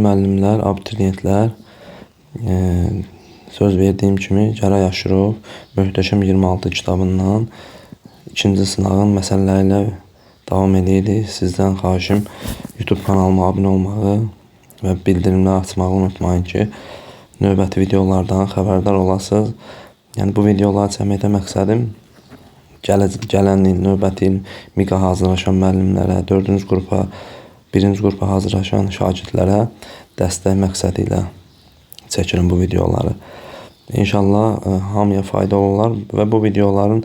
Müəllimlər, abituriyentlər, söz verdiyim kimi Gəray Aşurov Möhtəşəm 26 kitabından ikinci sınavın məsələləri ilə davam edirik. Sizdən xahişim YouTube kanalıma abunə olmağı və bildirimləri açmağı unutmayın ki, növbəti videolardan xəbərdar olasınız. Yəni bu videoları çəkməkdə məqsədim gələn il, növbəti il MİQA hazırlaşan müəllimlərə, 4-cü qrupa, 1-ci qrupa hazırlaşan şagirdlərə dəstək məqsədi ilə çəkirim bu videoları. İnşallah hamıya faydalı olar və bu videoların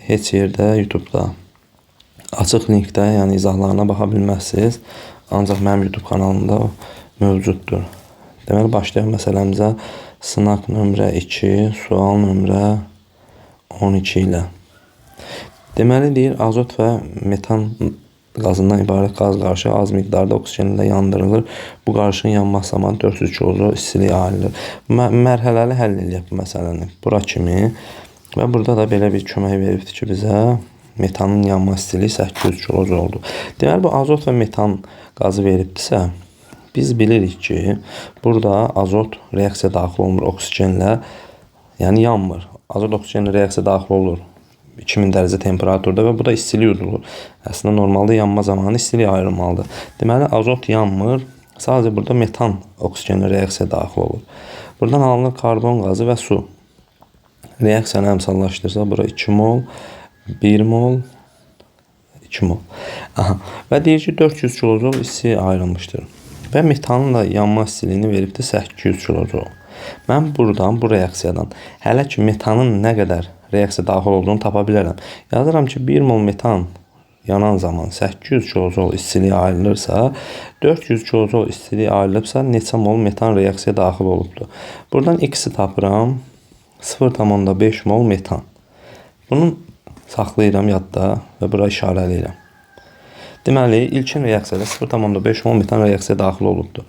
heç yerdə YouTube'da açıq linkdə, yəni izahlarına baxa bilməzsiniz. Ancaq mənim YouTube kanalımda mövcuddur. Deməli, başlayaq məsələmizə. Sınaq nömrə 2, sual nömrə 12 ilə. Deməli, deyir, azot və metan qazından ibarət qaz qarışığı az miqdarda oksigen ilə yandırılır. Bu qarışığın yanması zamanı 400 kJ istilik ayrılır. Mərhələli həll edək bu məsələni. Bura kimi və burada da belə bir kömək veribdir ki, bizə metanın yanma istiliyi 800 kJ oldu. Deməli, bu azot və metan qazı veribdirsə, biz bilirik ki, burada azot reaksiya daxil olmur oksigenlə, yəni yanmır. Azot oksigenlə reaksiya daxil olur 2000 dərəcə temperaturda və bu da istilik udulur. Əslində normalda yanma zamanı istilik ayrılmalıdır. Deməli, azot yanmır, sadəcə burada metan oksigenlə reaksiya daxil olur. Buradan alınır karbon qazı və su. Reaksiyanı əmsallaşdırsa, bura 2 mol, 1 mol, 2 mol. Aha. Və deyir ki, 400 kJ isti ayrılmışdır. Və metanın da yanma istiliyini veribdir 800 kJ. Mən buradan, bu reaksiyadan hələ ki metanın nə qədər reaksiya daxil olduğunu tapa bilərəm. Yazıram ki, 1 mol metan yanan zaman 800 kJ istilik ayrılırsa, 400 kJ istilik ayrılıbsa, neçə mol metan reaksiya daxil olubdur. Buradan x-i tapıram, 0,5 mol metan. Bunu saxlayıram yadda və bura işarələyirəm. Deməli, ilkin reaksiyada 0,5 mol metan reaksiya daxil olubdur.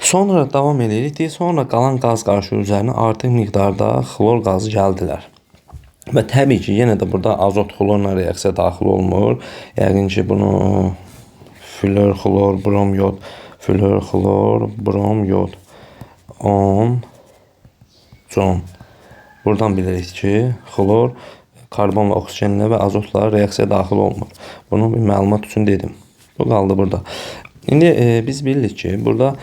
Sonra davam edirik. Sonra qalan qaz qarışığı üzərinə artıq miqdarda xlor qazı gəldilər. Və təbii ki, yenə də burada azot xlorla reaksiya daxil olmur. Yəqin ki, bunu flor, xlor, brom, yod, flor, xlor, brom, yod, 10, con. Buradan bilirik ki, xlor karbonla, oksigenlə və azotla reaksiya daxil olmur. Bunu bir məlumat üçün dedim. Bu qaldı burada. İndi biz bilirik ki, burada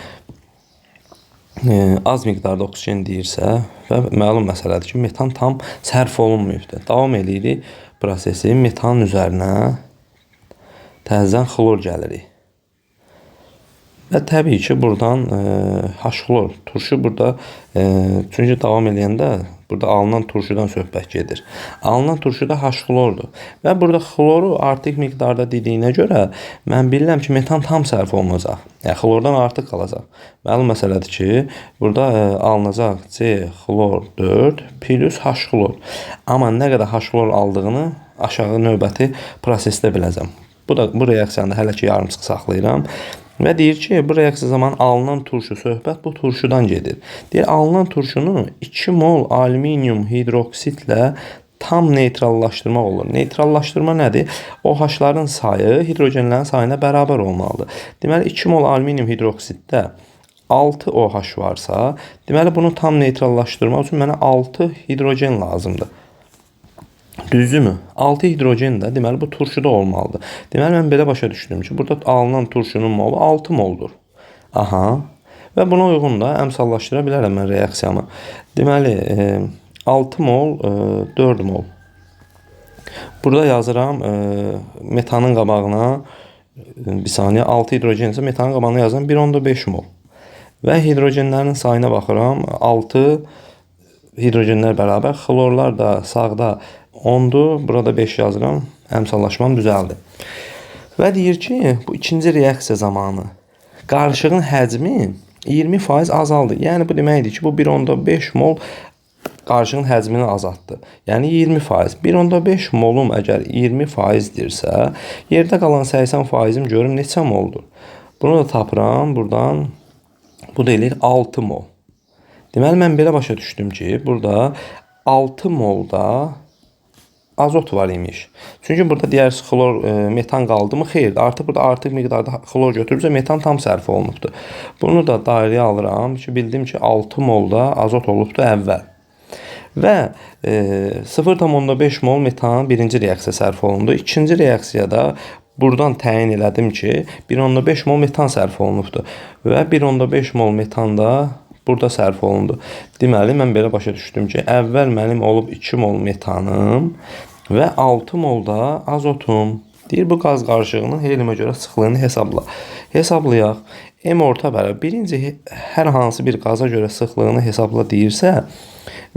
az miqdarda oksigen deyirsə və məlum məsələdir ki, metan tam sərf olunmayıbdır. Davam edirik prosesi. Metanın üzərinə təzədən xlor gəlirik. Və təbii ki, buradan H-xlor, turşu burada, çünki davam edəndə burada alınan turşudan söhbət gedir. Alınan turşu da H-xlordur. Və burada xloru artıq miqdarda dediyinə görə mən bilirəm ki, metan tam sərf olunacaq. Yəni, xlordan artıq qalacaq. Məlum məsələdir ki, burada alınacaq C-xlor 4 plus H-xlor. Amma nə qədər H-xlor aldığını aşağı növbəti prosesdə biləcəm. Bu reaksiyanı da hələ ki yarımçıq saxlayıram. Və deyir ki, bu reaksiya zamanı alınan turşu, söhbət bu turşudan gedir. Deyir, alınan turşunu 2 mol alüminium hidroksitlə tam neytrallaşdırmaq olur. Neytrallaşdırma nədir? OH-ların sayı hidrogenlərin sayına bərabər olmalıdır. Deməli, 2 mol alüminium hidroksitdə 6 OH varsa, deməli, bunu tam neytrallaşdırmaq üçün mənə 6 hidrogen lazımdır. Düzdürmü? 6 hidrogen də deməli bu turşuda olmalıdır. Deməli mən belə başa düşdüm ki, burada alınan turşunun molu 6 moldur. Aha. Və buna uyğun da əmsallaşdıra bilərəm mən reaksiyamı. Deməli 6 mol 4 mol. Burada yazıram metanın qabağına bir saniyə 6 hidrogen isə metanın qabağına yazıram 1,5 mol. Və hidrogenlərin sayına baxıram 6 hidrogenlər bərabər, xlorlar da sağda 10'dur. Burada 5 yazıram. Əmsallaşmam düzəldi. Və deyir ki, bu ikinci reaksiya zamanı qarışığın həcmi 20% azaldı. Yəni bu deməkdir ki, bu 1,5 mol qarışığın həcmini azaltdı. Yəni 20%. 1,5 molum əgər 20%dirsə, yerdə qalan 80%im görüm neçə moldur. Bunu da tapıram buradan. Bu da eləyir 6 mol. Deməli mən belə başa düşdüm ki, burada 6 molda azot var imiş. Çünki burada deyərsiz xlor, metan qaldı mı? Xeyr, artıq burada artıq miqdarda xlor götürübsə metan tam sərf olunubdur. Bunu da dairəyə alıram ki, bildim ki 6 molda azot olubdur əvvəl. Və 0,5 mol metan birinci reaksiya sərf olundu. İkinci reaksiyada buradan təyin elədim ki 1,5 mol metan sərf olunubdur. Və 1,5 mol metan da burada sərf olundu. Deməli, mən belə başa düşdüm ki, əvvəl mənim olub 2 mol metanım və 6 mol da azotum. Deyir, bu qaz qarışığının helium'a görə sıxlığını hesabla. Hesablayaq. M orta bərabər. Birinci, hər hansı bir qaza görə sıxlığını hesabla deyirsə,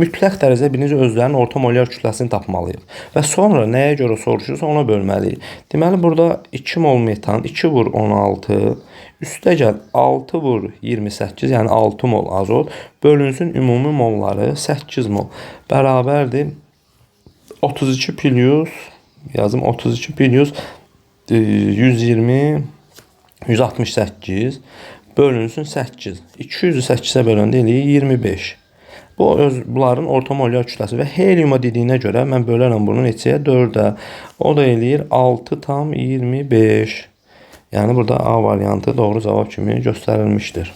mütləq dərəcədə birinci özlərinin orta molyar kütləsini tapmalıyıq. Və sonra nəyə görə soruşursa ona bölməliyik. Deməli, burada 2 mol metan, 2 vur 16, üstə gəl 6 vur 28, yəni 6 mol azot, bölünsün ümumi molları 8 mol. Bərabərdir 32 plus, yazım 32 plus 120, 168 bölünsün 8. 208'e böləndə eləyir 25. Bunların orta molyar kütləsi və helium'a dediyinə görə mən bölərəm bunu neçəyə? 4-ə. O da eləyir 6,25. Yəni burada A variantı doğru cavab kimi göstərilmişdir.